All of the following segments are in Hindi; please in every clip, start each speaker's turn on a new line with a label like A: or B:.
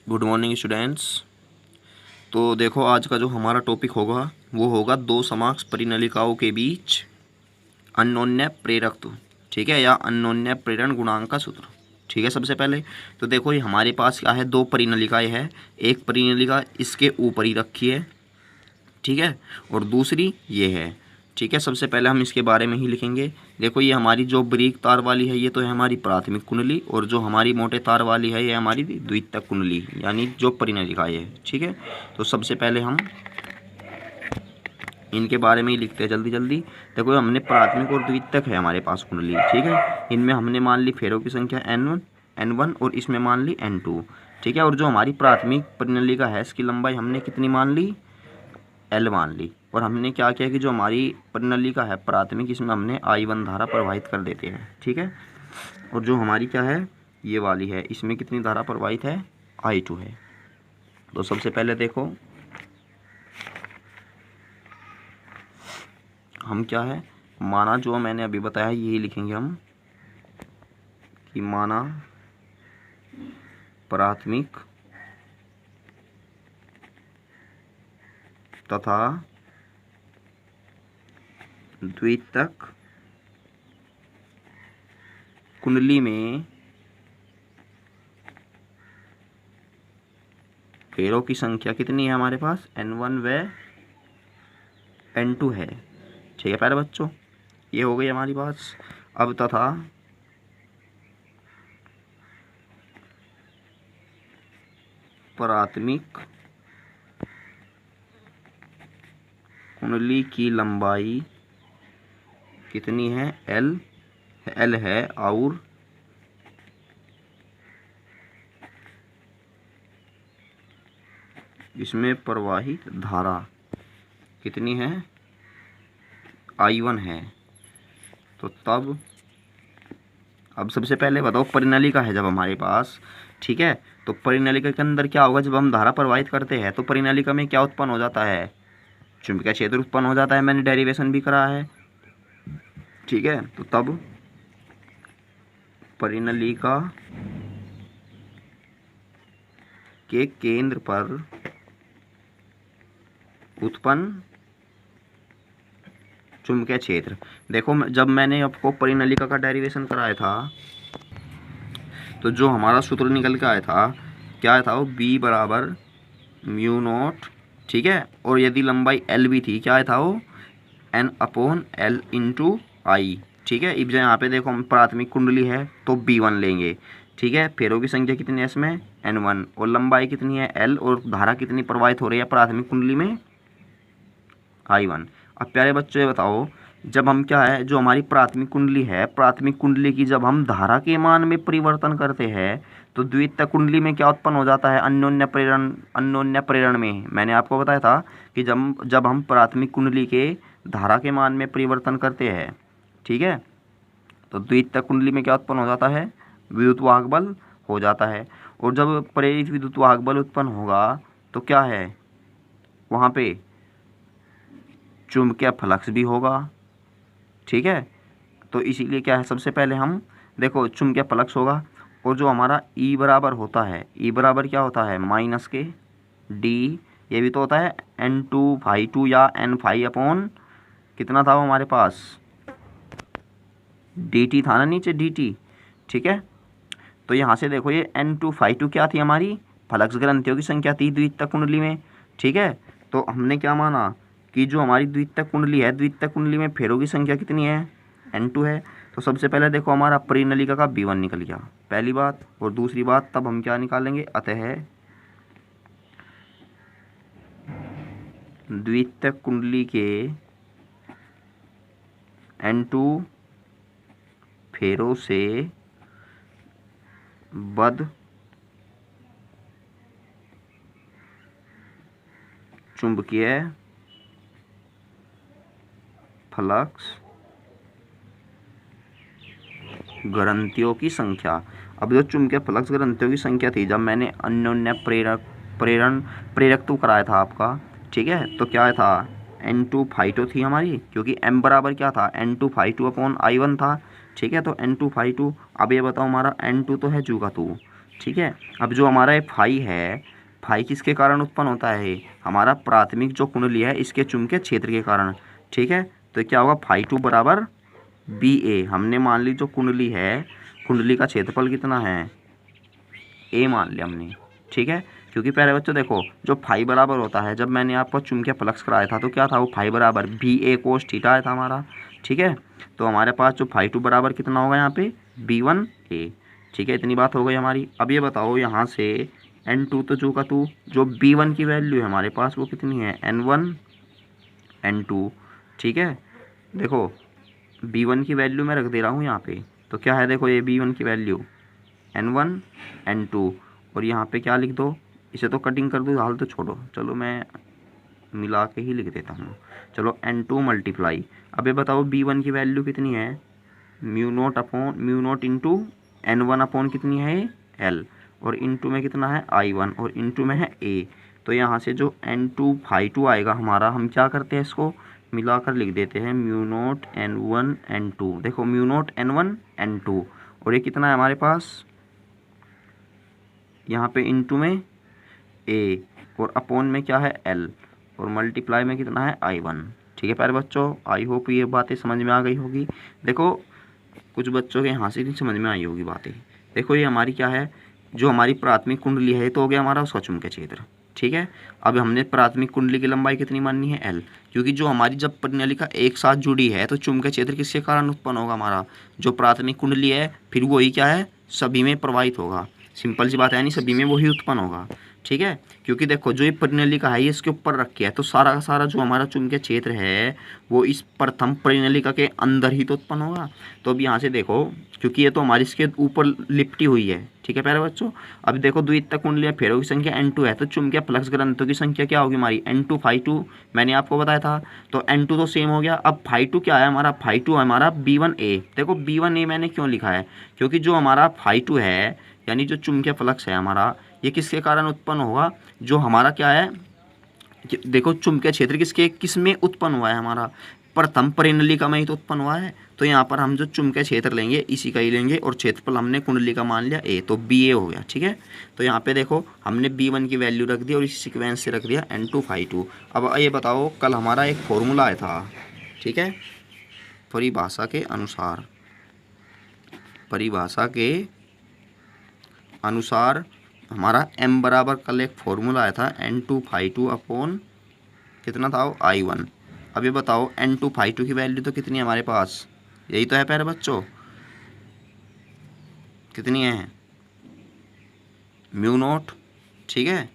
A: Good morning students. तो देखो आज का जो हमारा टॉपिक होगा वो होगा दो समाक्ष परिनलिकाओं के बीच अन्योन्य प्रेरकत्व, ठीक है, या अन्योन्य प्रेरण गुणांक का सूत्र। ठीक है, सबसे पहले तो देखो ये हमारे पास क्या है, दो परिनलिकाएं है। एक परिनलिका इसके ऊपर ही रखी है, ठीक है, और दूसरी ये है। ठीक है, सबसे पहले हम इसके बारे में ही लिखेंगे। देखो ये हमारी जो बारीक तार वाली है ये तो है हमारी प्राथमिक कुंडली, और जो हमारी मोटे तार वाली है ये हमारी द्वितीयक कुंडली, यानी जो परिनलिकाएं है। ठीक है, तो सबसे पहले हम इनके बारे में ही लिखते हैं जल्दी जल्दी। देखो हमने प्राथमिक और द्वितीयक है हमारे पास कुंडली, ठीक है। इनमें हमने मान ली फेरों की संख्या N1 और इसमें मान ली N2, ठीक है। और जो हमारी प्राथमिक परिनलिका है इसकी लंबाई हमने कितनी मान ली, L मान ली। और हमने क्या किया कि जो हमारी परिनलिका है प्राथमिक, इसमें हमने I1 धारा प्रवाहित कर देते हैं, ठीक है। और जो हमारी क्या है ये वाली है, इसमें कितनी धारा प्रवाहित है, I2 है। तो सबसे पहले देखो हम क्या है, माना जो मैंने अभी बताया यही लिखेंगे हम कि माना प्राथमिक तथा द्वितीयक कुंडली में फेरों की संख्या कितनी है हमारे पास, N1 व N2 है। ठीक है प्यारे बच्चों, ये हो गई हमारी बात। अब तथा प्राथमिक कुंडली की लंबाई कितनी है, L है, और इसमें प्रवाहित धारा कितनी है, I1 है। तो तब अब सबसे पहले बताओ परिनलिका है जब हमारे पास, ठीक है, तो परिनलिका के अंदर क्या होगा, जब हम धारा प्रवाहित करते हैं तो परिनलिका में क्या उत्पन्न हो जाता है, चुंबकीय क्षेत्र उत्पन्न हो जाता है। मैंने डेरिवेशन भी करा है, ठीक है। तो तब परिनलिका के केंद्र पर उत्पन्न चुंबकीय क्षेत्र। देखो जब मैंने आपको परिनलिका का डेरिवेशन कराया था तो जो हमारा सूत्र निकल के आया था, क्या आया था वो, B बराबर म्यू नॉट, ठीक है। और यदि लंबाई L भी थी, क्या आया था वो, N/L इंटू I, ठीक है। अब यहाँ पे देखो हम प्राथमिक कुंडली है तो B1 लेंगे, ठीक है। फेरों की संख्या कितनी है इसमें, N1, और लंबाई कितनी है L, और धारा कितनी प्रवाहित हो रही है प्राथमिक कुंडली में, I1। अब प्यारे बच्चों ये बताओ, जब हम क्या है, जो हमारी प्राथमिक कुंडली है, प्राथमिक कुंडली की जब हम धारा के मान में परिवर्तन करते हैं तो द्वितीयक कुंडली में क्या उत्पन्न हो जाता है, अन्योन्य प्रेरण। अन्योन्य प्रेरण में मैंने आपको बताया था कि जब हम प्राथमिक कुंडली के धारा के मान में परिवर्तन करते हैं, ठीक है, तो द्वितीयक कुंडली में क्या उत्पन्न हो जाता है, विद्युत वाहक बल हो जाता है। और जब प्रेरित विद्युत वाहक बल उत्पन्न होगा तो क्या है, वहाँ पे चुंबकीय फ्लक्स भी होगा, ठीक है। तो इसीलिए क्या है, सबसे पहले हम देखो चुंबकीय फ्लक्स होगा, और जो हमारा E बराबर होता है, E बराबर क्या होता है, माइनस के D, ये भी तो होता है N2/2 या N5/, कितना था वो हमारे पास, dt था ना नीचे, dt, ठीक है। तो यहाँ से देखो ये N2/2 क्या थी, हमारी फ्लक्स ग्रंथियों की संख्या थी द्वितीयक कुंडली में, ठीक है। तो हमने क्या माना कि जो हमारी द्वितीयक कुंडली है, द्वितीयक कुंडली में फेरों की संख्या कितनी है, N2 है। तो सबसे पहले देखो हमारा परिनलिका का B1 निकल गया, पहली बात। और दूसरी बात तब हम क्या निकालेंगे, अतः द्वितीयक कुंडली के N2 फेरों से बद्ध चुंबकीय फ्लक्स ग्रंथियों की संख्या। अब जो चुंबकीय फ्लक्स ग्रंथियों की संख्या थी, जब मैंने अन्योन्य प्रेरकत्व कराया था आपका, ठीक है, तो क्या था, N2/2 थी हमारी, क्योंकि M बराबर क्या था, N2/2/I1 था, ठीक है। तो N2/2, अब ये बताओ हमारा N2 तो है चूका 2, ठीक है। अब जो हमारा ये फाई है, फाई किसके कारण उत्पन्न होता है? हमारा प्राथमिक जो कुंडली है इसके चुंबकीय क्षेत्र के कारण। ठीक है, तो क्या होगा? फाई टू बराबर बी ए। हमने मान ली जो कुंडली है, कुंडली का क्षेत्रफल कितना है? ए मान लिया हमने। ठीक है, क्योंकि पहले बच्चों देखो, जो फाई बराबर होता है, जब मैंने आपको चुंबकीय फ्लक्स कराया था तो क्या था? वो फाई बराबर बी ए कोस थीटा आया था हमारा। ठीक है, तो हमारे पास जो फाई टू बराबर कितना होगा यहाँ पे? बी वन ए। ठीक है, इतनी बात हो गई हमारी। अब ये बताओ यहाँ से एन टू तो जो का टू, जो बी वन की वैल्यू है हमारे पास वो कितनी है? N one N two. ठीक है, देखो बी वन की वैल्यू मैं रख दे रहा हूँ यहाँ पे, तो क्या है? देखो ये बी वन की value N one N two, और यहाँ पे क्या लिख दो? इसे तो कटिंग कर दूँ, हाल तो छोड़ो, चलो मैं मिला के ही लिख देता हूँ। चलो एन टू मल्टीप्लाई, अब ये बताओ बी वन की वैल्यू कितनी है? Mu naught upon mu naught into N one upon कितनी है? एल, और इंटू में कितना है? आई वन, और इंटू में है ए। तो यहाँ से जो एन टू फाई टू आएगा हमारा, हम क्या करते हैं इसको मिलाकर लिख देते हैं mu naught N one N two. देखो mu naught N one N two, और ये कितना है हमारे पास? यहाँ पे इंटू में ए, और अपॉन में क्या है? एल, और मल्टीप्लाई में कितना है? I one. ठीक है प्यारे बच्चों, आई होप ये बातें समझ में आ गई होगी। देखो कुछ बच्चों के यहाँ से नहीं समझ में आई होगी बातें। देखो ये हमारी क्या है? जो हमारी प्राथमिक कुंडली है तो हो गया हमारा उसका चुंबकीय क्षेत्र। ठीक है, अब हमने प्राथमिक कुंडली की लंबाई कितनी माननी है? एल, क्योंकि जो हमारी जब परिनलिका एक साथ जुड़ी है तो चुंबकीय क्षेत्र किसके कारण उत्पन्न होगा? हमारा जो प्राथमिक कुंडली है, फिर वही क्या है? सभी में प्रवाहित होगा। सिंपल सी बात है, नहीं सभी में वही उत्पन्न होगा। ठीक है, क्योंकि देखो जो ये परिनलिका है ये इसके ऊपर रखी है, तो सारा का सारा जो हमारा चुंबकीय क्षेत्र है वो इस प्रथम परिनलिका के अंदर ही तो उत्पन्न होगा। तो अब यहाँ से देखो, क्योंकि ये तो हमारी इसके ऊपर लिपटी हुई है। ठीक है प्यारे बच्चों, अब देखो द्वितीयक कुंडली फेरों की संख्या N2 है, तो चुंबकीय फ्लक्स ग्रंथों की संख्या क्या होगी हमारी? N2 फाई टू, मैंने आपको बताया था। तो N2 तो सेम हो गया। अब फाई टू क्या है हमारा? फाई टू हमारा B1A। देखो B1A मैंने क्यों लिखा है? क्योंकि जो हमारा फाई टू है, यानी जो चुंबकीय फ्लक्स है हमारा, ये किसके कारण उत्पन्न होगा? जो हमारा क्या है, देखो चुंबकीय क्षेत्र किस में उत्पन्न हुआ है? हमारा प्रथम परिनलिका में ही तो उत्पन्न हुआ है। तो यहाँ पर हम जो चुंबकीय क्षेत्र लेंगे इसी का ही लेंगे, और क्षेत्रफल हमने कुंडली का मान लिया ए, तो बी ए हो गया। ठीक है, तो यहाँ पे देखो हमने बी वन की वैल्यू रख दी और इसी सीक्वेंस से रख दिया एन टू फाई टू। अब ये बताओ, कल हमारा एक फॉर्मूला आया था, ठीक है, परिभाषा के अनुसार, परिभाषा के अनुसार हमारा m बराबर कल एक फॉर्मूला आया था N two phi two upon कितना था? I one. अब ये बताओ एन टू फाई टू की वैल्यू तो कितनी है हमारे पास? यही तो है प्यारे बच्चों, कितनी है? Mu note. ठीक है,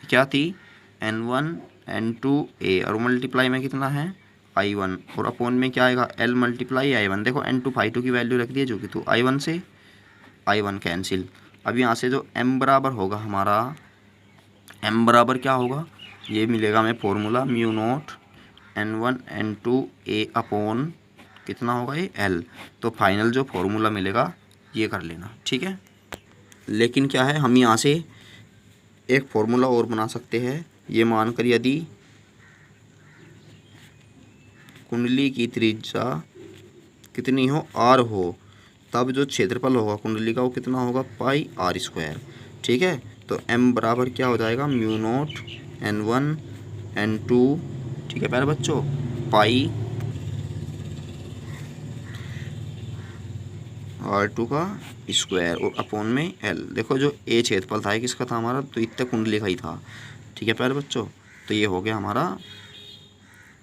A: क्या थी? एन वन एन टू ए, और मल्टीप्लाई में कितना है? आई वन, और अपॉन में क्या आएगा? L multiply I one. देखो एन टू फाई टू की वैल्यू रख दी है, जो कि तो आई वन से आई वन कैंसिल। अब यहाँ से जो m बराबर होगा हमारा, m बराबर क्या होगा? ये मिलेगा हमें formula mu naught N one N two A upon कितना होगा? ये l। तो फाइनल जो फॉर्मूला मिलेगा ये कर लेना। ठीक है, लेकिन क्या है, हम यहाँ से एक फॉर्मूला और बना सकते हैं। ये मानकर यदि कुंडली की त्रिज्या कितनी हो? r हो, तब जो क्षेत्रफल होगा कुंडली का वो कितना होगा? Pi r square. ठीक है, तो m बराबर क्या हो जाएगा? Mu naught N one N two, ठीक है प्यारे बच्चों, पाई आर टू का स्क्वायर, और अपॉन में l। देखो जो a क्षेत्रफल था किसका था हमारा? तो इतना कुंडली का ही था। ठीक है प्यारे बच्चों, तो ये हो गया हमारा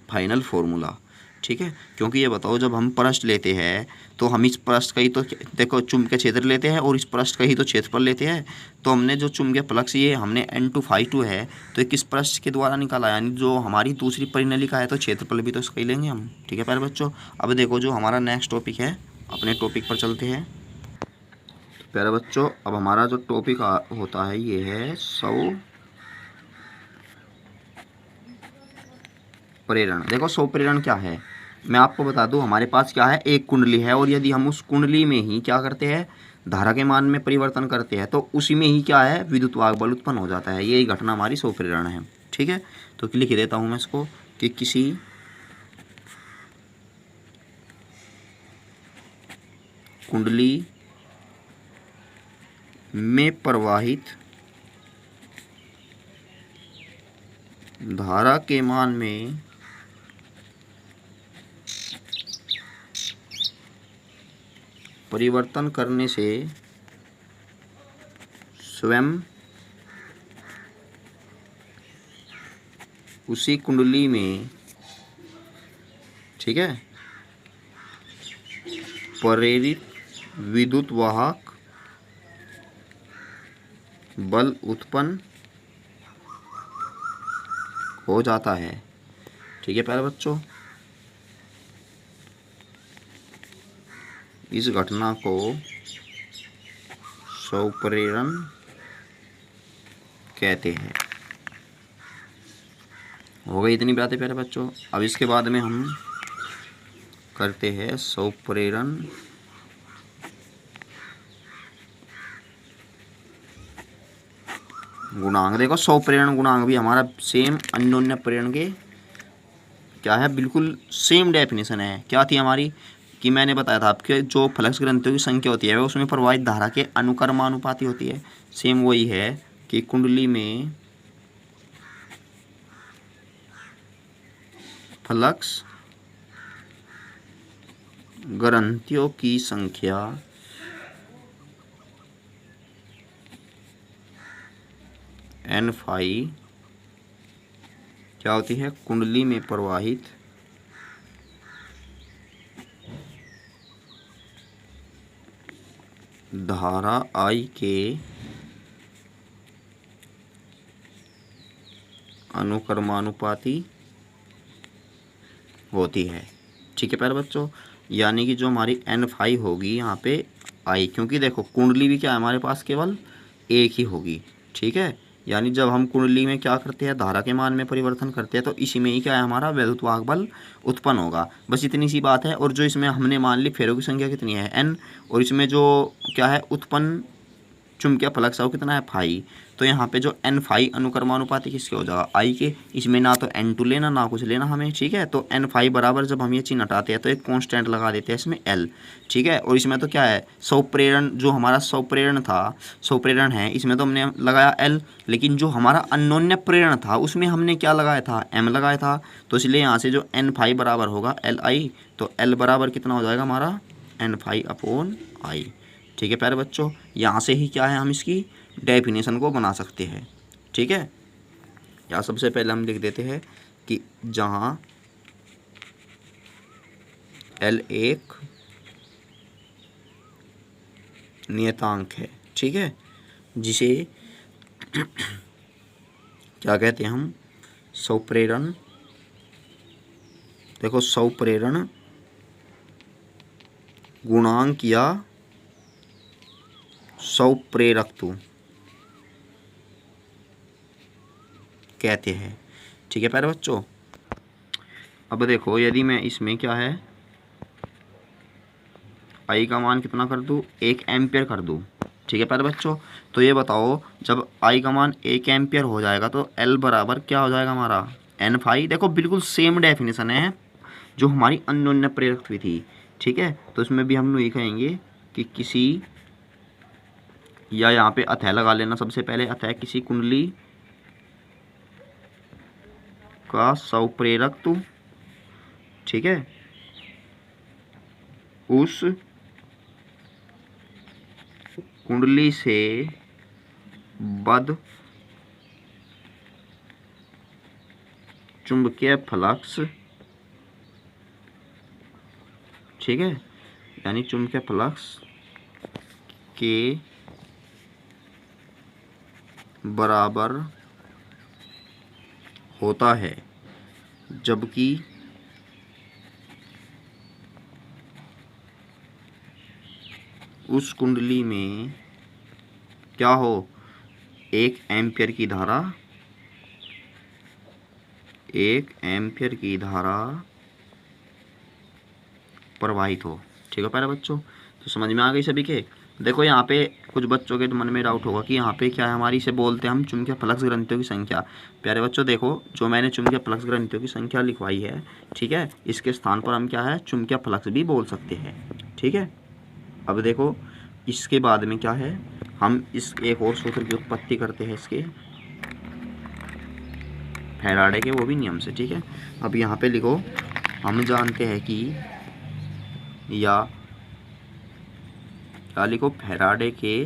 A: फाइनल फॉर्मूला। ठीक है, क्योंकि ये बताओ जब हम पृष्ठ लेते हैं तो हम इस पृष्ठ का ही तो देखो चुंबकीय क्षेत्र लेते हैं, और इस पृष्ठ का ही तो क्षेत्रफल लेते हैं। तो हमने जो चुंबकीय फ्लक्स ये हमने एन टू फाई टू है, तो किस पृष्ठ के द्वारा निकाला, यानी जो हमारी दूसरी परिनलिका है, तो क्षेत्रफल भी तो इसका ही लेंगे हम। ठीक है प्यारे बच्चों, अब देखो जो हमारा नेक्स्ट टॉपिक है, अपने टॉपिक पर चलते हैं। तो प्यारे बच्चों, अब हमारा जो टॉपिक होता है ये है सौ प्रेरण। देखो सौ प्रेरण क्या है, मैं आपको बता दूं, हमारे पास क्या है? एक कुंडली है, और यदि हम उस कुंडली में ही क्या करते हैं? धारा के मान में परिवर्तन करते हैं, तो उसी में ही क्या है? विद्युत वाहक बल उत्पन्न हो जाता है। यही घटना हमारी सौ प्रेरण है। ठीक है, तो लिख देता हूं मैं इसको कि किसी कुंडली में प्रवाहित धारा के मान में परिवर्तन करने से स्वयं उसी कुंडली में, ठीक है, प्रेरित विद्युत वाहक बल उत्पन्न हो जाता है। ठीक है प्यारे बच्चों, इस घटना को स्वप्रेरण कहते हैं। हो गई इतनी बातें प्यारे बच्चों। अब इसके बाद में हम करते हैं स्वप्रेरण गुणांक। देखो स्वप्रेरण गुणांक भी हमारा सेम अन्योन्य प्रेरण के क्या है, बिल्कुल सेम डेफिनेशन है। क्या थी हमारी कि मैंने बताया था आपके जो फ्लक्स ग्रंथियों की संख्या होती है उसमें प्रवाहित धारा के अनुक्रमानुपाती होती है। सेम वही है कि कुंडली में फ्लक्स ग्रंथियों की संख्या n फाई क्या होती है, कुंडली में प्रवाहित धारा I के अनुक्रमानुपाती होती है। ठीक है प्यारे बच्चों, यानी कि जो हमारी n फाई होगी यहाँ पे I, क्योंकि देखो कुंडली भी क्या है हमारे पास केवल एक ही होगी। ठीक है, यानी जब हम कुंडली में क्या करते हैं, धारा के मान में परिवर्तन करते हैं, तो इसी में ही क्या है हमारा वैद्युत वाहक बल उत्पन्न होगा। बस इतनी सी बात है। और जो इसमें हमने मान ली फेरों की संख्या कितनी है n, और इसमें जो क्या है उत्पन्न चुंबकीय फ्लक्स है वो कितना है फाई। तो यहाँ पे जो n फाई अनुक्रमानुपाती किसके हो जाएगा, I के। इसमें ना तो n2 लेना ना कुछ लेना हमें। ठीक है, तो n फाई बराबर जब हम ये चिन्ह हटाते हैं तो एक कांस्टेंट लगा देते हैं इसमें l। ठीक है, और इसमें तो क्या है स्वप्रेरण, जो हमारा स्वप्रेरण था, स्वप्रेरण है, इसमें तो हमने लगाया l। लेकिन जो हमारा अन्योन्य प्रेरण था उसमें हमने क्या लगाया था, m लगाया था। तो इसलिए यहाँ से जो n फाई बराबर होगा li, तो l बराबर कितना हो जाएगा हमारा n फाई अपॉन I। ठीक है प्यारे बच्चों, यहाँ से ही क्या है हम इसकी डेफिनेशन को बना सकते हैं। ठीक है, यहाँ सबसे पहले हम लिख देते हैं कि जहाँ L एक नियतांक है, ठीक है, जिसे क्या कहते हैं हम, स्वप्रेरण। देखो स्वप्रेरण गुणांक या स्वप्रेरकत्व कहते हैं। ठीक है प्यारे बच्चों, अब देखो यदि मैं इसमें क्या है I का मान कितना कर दूँ, 1 एम्पियर कर दूँ। ठीक है प्यारे बच्चों, तो ये बताओ जब I का मान 1 एम्पियर हो जाएगा तो L बराबर क्या हो जाएगा हमारा n फाई। देखो बिल्कुल सेम डेफिनेशन है जो हमारी अन्योन्य प्रेरकत्व थी। ठीक है, तो इसमें भी हम यही कहेंगे कि किसी, या यहाँ पे अतः लगा लेना सबसे पहले, अतः किसी कुंडली का स्वप्रेरकत्व, ठीक है, उस कुंडली से बद्ध चुंबकीय फ्लक्स, ठीक है, यानी चुंबकीय फ्लक्स के बराबर होता है, जबकि उस कुंडली में क्या हो, 1 एम्पियर की धारा, 1 एम्पियर की धारा प्रवाहित हो। ठीक है प्यारे बच्चों, तो समझ में आ गई सभी के। देखो यहाँ पे कुछ बच्चों के मन में डाउट होगा कि यहाँ पे क्या है हमारी, इसे बोलते हैं हम चुंबकीय फ्लक्स ग्रंथियों की संख्या। प्यारे बच्चों देखो जो मैंने चुंबकीय फ्लक्स ग्रंथियों की संख्या लिखवाई है, ठीक है, इसके स्थान पर हम क्या है चुंबकीय फ्लक्स भी बोल सकते हैं। ठीक है, अब देखो इसके बाद में क्या है हम इस एक और सूत्र की उत्पत्ति करते हैं इसके फैराडे के वो भी नियम से। ठीक है, अब यहाँ पे लिखो, हम जानते हैं कि, या क्या लिखो, फैराडे के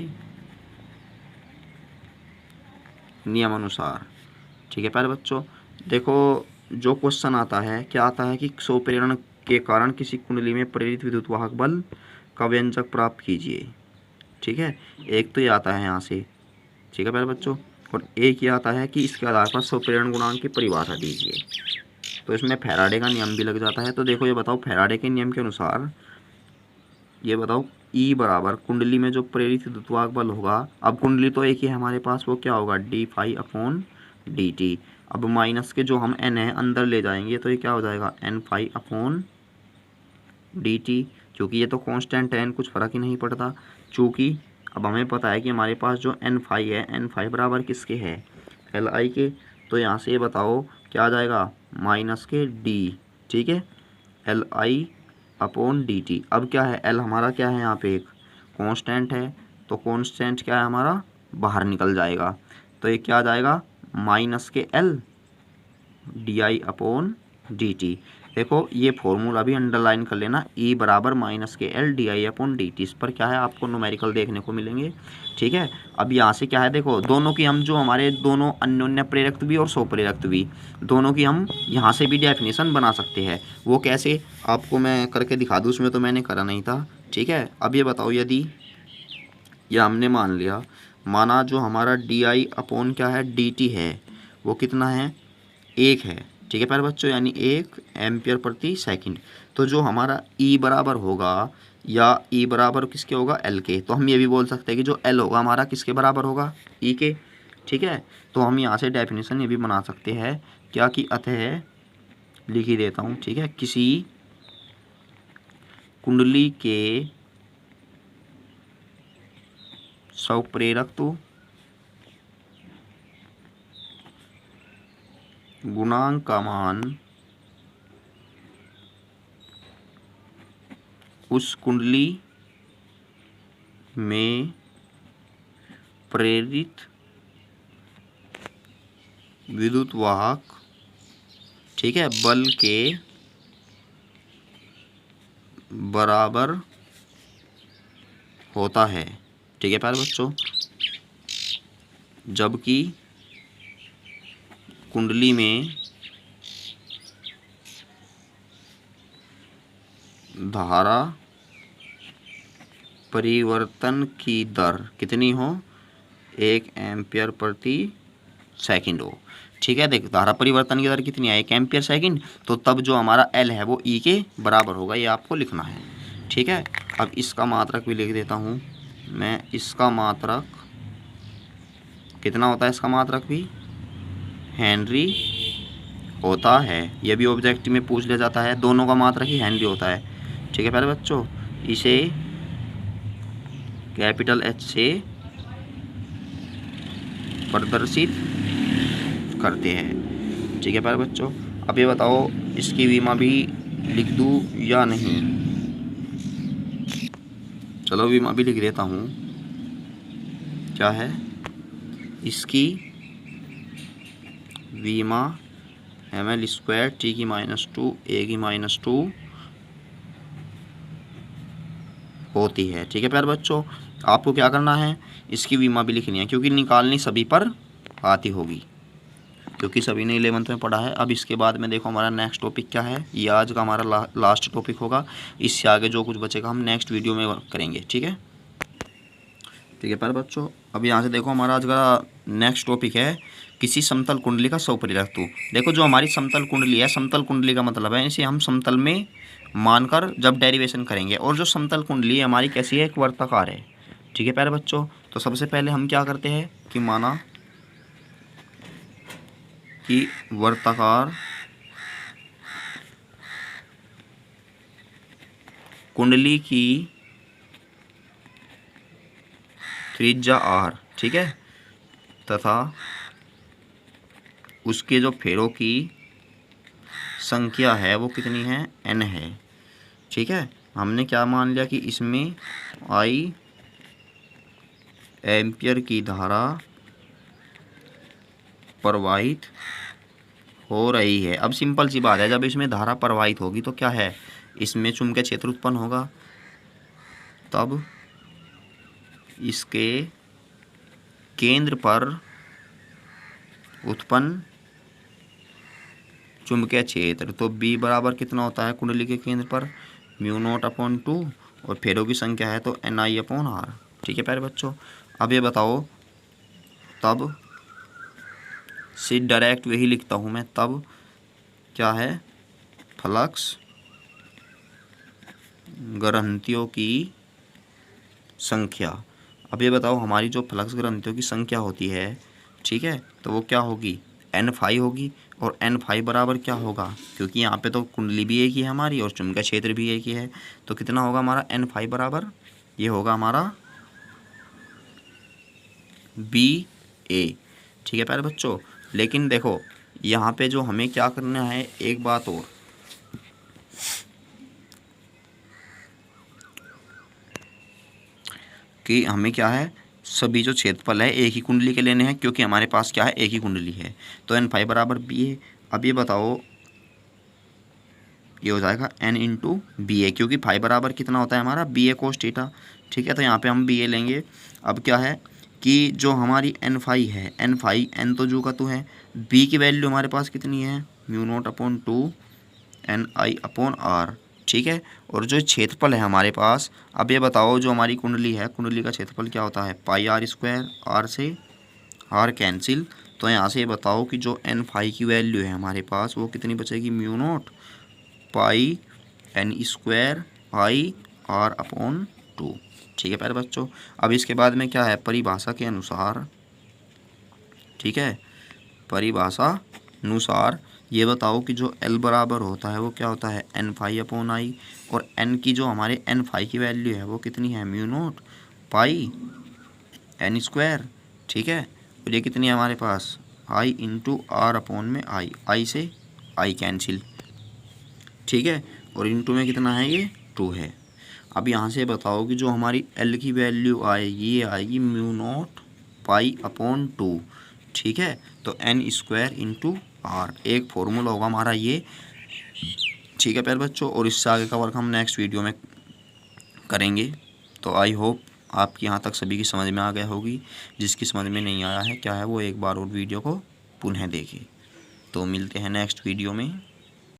A: नियमानुसार। ठीक है प्यारे बच्चों, देखो जो क्वेश्चन आता है, क्या आता है कि स्वप्रेरण के कारण किसी कुंडली में प्रेरित विद्युत वाहक बल का व्यंजक प्राप्त कीजिए। ठीक है, एक तो ये आता है यहाँ से। ठीक है प्यारे बच्चों, और एक ये आता है कि इसके आधार पर स्वप्रेरण गुणांक की परिभाषा दीजिए। तो इसमें फैराडे का नियम भी लग जाता है। तो देखो ये बताओ, फैराडे के नियम के अनुसार ये बताओ, E बराबर कुंडली में जो प्रेरित विद्युत वाहक बल होगा, अब कुंडली तो एक ही है हमारे पास, वो क्या होगा, d phi upon d t. अब माइनस के जो हम n है अंदर ले जाएंगे तो ये क्या हो जाएगा, N phi upon d t. क्योंकि ये तो कांस्टेंट है, कुछ फ़र्क ही नहीं पड़ता। चूँकि अब हमें पता है कि हमारे पास जो एन फाई है, एन फाई बराबर किसके है, एल आई के। तो यहाँ से ये बताओ क्या आ जाएगा, माइनस के डी। ठीक है, L I upon d t. अब क्या है, एल हमारा क्या है यहाँ पे, एक कांस्टेंट है, तो कांस्टेंट क्या है हमारा, बाहर निकल जाएगा। तो ये क्या आ जाएगा, माइनस के L D I upon d T. देखो ये फॉर्मूला भी अंडरलाइन कर लेना, E बराबर माइनस के L D I upon d T. इस पर क्या है, आपको न्यूमेरिकल देखने को मिलेंगे। ठीक है, अब यहाँ से क्या है, देखो दोनों की हम, जो हमारे दोनों अन्योन्य प्रेरक भी और स्वप्रेरक भी, दोनों की हम यहाँ से भी डेफिनेशन बना सकते हैं। वो कैसे, आपको मैं करके दिखा दूँ, उसमें तो मैंने करा नहीं था। ठीक है, अब ये बताओ, यदि यह हमने मान लिया, माना जो हमारा डी आई अपॉन क्या है, डी टी है, वो कितना है, 1 है। ठीक है प्यारे बच्चों, यानी 1 एम्पियर प्रति सेकंड। तो जो हमारा E बराबर होगा, या E बराबर किसके होगा, L के। तो हम ये भी बोल सकते हैं कि जो L होगा हमारा किसके बराबर होगा, E के। ठीक है, तो हम यहाँ से डेफिनेशन ये भी बना सकते हैं, क्या कि अतः, लिख ही देता हूँ। ठीक है, किसी कुंडली के स्वप्रेरकत्व गुणांक का मान उस कुंडली में प्रेरित विद्युत वाहक, ठीक है, बल के बराबर होता है। ठीक है प्यारे बच्चों, जबकि कुंडली में धारा परिवर्तन की दर कितनी हो, 1 एम्पियर प्रति सेकंड हो। ठीक है, देख धारा परिवर्तन की दर कितनी है, 1 एम्पियर सेकंड। तो तब जो हमारा एल है वो ई के बराबर होगा, ये आपको लिखना है। ठीक है, अब इसका मात्रक भी लिख देता हूँ मैं। इसका मात्रक कितना होता है, इसका मात्रक भी हेनरी होता है। यह भी ऑब्जेक्टिव में पूछ लिया जाता है, दोनों का मात्रक ही हेनरी होता है। ठीक है प्यारे बच्चों, इसे कैपिटल H से प्रदर्शित करते हैं। ठीक है प्यारे बच्चों, अब ये बताओ, इसकी विमा भी लिख दूँ या नहीं, चलो विमा भी लिख देता हूँ। क्या है, इसकी विमा ml स्क्वायर टी की -2 ए की -2 होती है। ठीक है प्यारे बच्चों, आपको क्या करना है, इसकी विमा भी लिखनी है, क्योंकि निकालनी सभी पर आती होगी, क्योंकि सभी ने 11th में पढ़ा है। अब इसके बाद में देखो हमारा नेक्स्ट टॉपिक क्या है, ये आज का हमारा लास्ट टॉपिक होगा। इससे आगे जो कुछ बचेगा हम नेक्स्ट वीडियो में करेंगे। ठीक है, ठीक है प्यारे बच्चों, अब यहाँ से देखो हमारा आज का नेक्स्ट टॉपिक है किसी समतल कुंडली का स्वप्रेरकत्व। देखो जो हमारी समतल कुंडली है, समतल कुंडली का मतलब है इसे हम समतल में मानकर जब डेरिवेशन करेंगे। और जो समतल कुंडली है हमारी कैसी है, एक वर्ताकार है। ठीक है प्यारे बच्चों, तो सबसे पहले हम क्या करते हैं कि माना कि वर्ताकार कुंडली की त्रिज्या r, ठीक है, तथा उसके जो फेरों की संख्या है वो कितनी है, n है। ठीक है, हमने क्या मान लिया कि इसमें I एम्पियर की धारा प्रवाहित हो रही है। अब सिंपल सी बात है, जब इसमें धारा प्रवाहित होगी तो क्या है, इसमें चुंबकीय क्षेत्र उत्पन्न होगा, तब इसके केंद्र पर उत्पन्न चुंबकीय क्षेत्र, तो B बराबर कितना होता है कुंडली के केंद्र पर, μ0/2, और फेरों की संख्या है तो Ni/r। ठीक है प्यारे बच्चों, अब ये बताओ, तब से डायरेक्ट वही लिखता हूँ मैं, तब क्या है, फ्लक्स ग्रंथियों की संख्या। अब ये बताओ, हमारी जो फ्लक्स ग्रंथियों की संख्या होती है, ठीक है, तो वो क्या होगी, N∅ होगी। और N∅ बराबर क्या होगा, क्योंकि यहाँ पे तो कुंडली भी एक ही है हमारी और चुंबकीय क्षेत्र भी एक ही है, तो कितना होगा हमारा N∅ बराबर, ये होगा हमारा BA। ठीक है प्यारे बच्चों, लेकिन देखो यहाँ पे जो हमें क्या करना है, एक बात और, कि हमें क्या है, सभी जो क्षेत्रफल है एक ही कुंडली के लेने हैं, क्योंकि हमारे पास क्या है, एक ही कुंडली है, तो N∅ बराबर BA। अब ये बताओ, ये हो जाएगा N × BA, क्योंकि फाई बराबर कितना होता है हमारा, BA cos थीटा। ठीक है, तो यहाँ पे हम BA लेंगे। अब क्या है कि जो हमारी N∅ है, N∅, N तो जू का तो है, B की वैल्यू हमारे पास कितनी है, μ0/2 Ni/r। ठीक है, और जो क्षेत्रफल है हमारे पास, अब ये बताओ, जो हमारी कुंडली है, कुंडली का क्षेत्रफल क्या होता है, πr², r से r कैंसिल, तो यहाँ से ये बताओ कि जो N∅ की वैल्यू है हमारे पास वो कितनी बचेगी, μ0 πn² IR/2। ठीक है प्यारे बच्चों, अब इसके बाद में क्या है, परिभाषा के अनुसार, ठीक है, परिभाषा अनुसार ये बताओ कि जो L बराबर होता है वो क्या होता है, N∅/I, और N की जो हमारे N∅ की वैल्यू है वो कितनी है, μ0 πn²। ठीक है, और ये कितनी है हमारे पास, I × R/I, I से I कैंसिल। ठीक है, और इनटू में कितना है, ये 2 है। अब यहाँ से बताओ कि जो हमारी L की वैल्यू आएगी, ये आएगी μ0 π/2। ठीक है, तो N² × R, एक फॉर्मूला होगा हमारा ये। ठीक है प्यारे बच्चों, और इससे आगे का वर्क हम नेक्स्ट वीडियो में करेंगे। तो आई होप आपकी यहाँ तक सभी की समझ में आ गया होगी। जिसकी समझ में नहीं आया है क्या है, वो एक बार और वीडियो को पुनः देखें। तो मिलते हैं नेक्स्ट वीडियो में।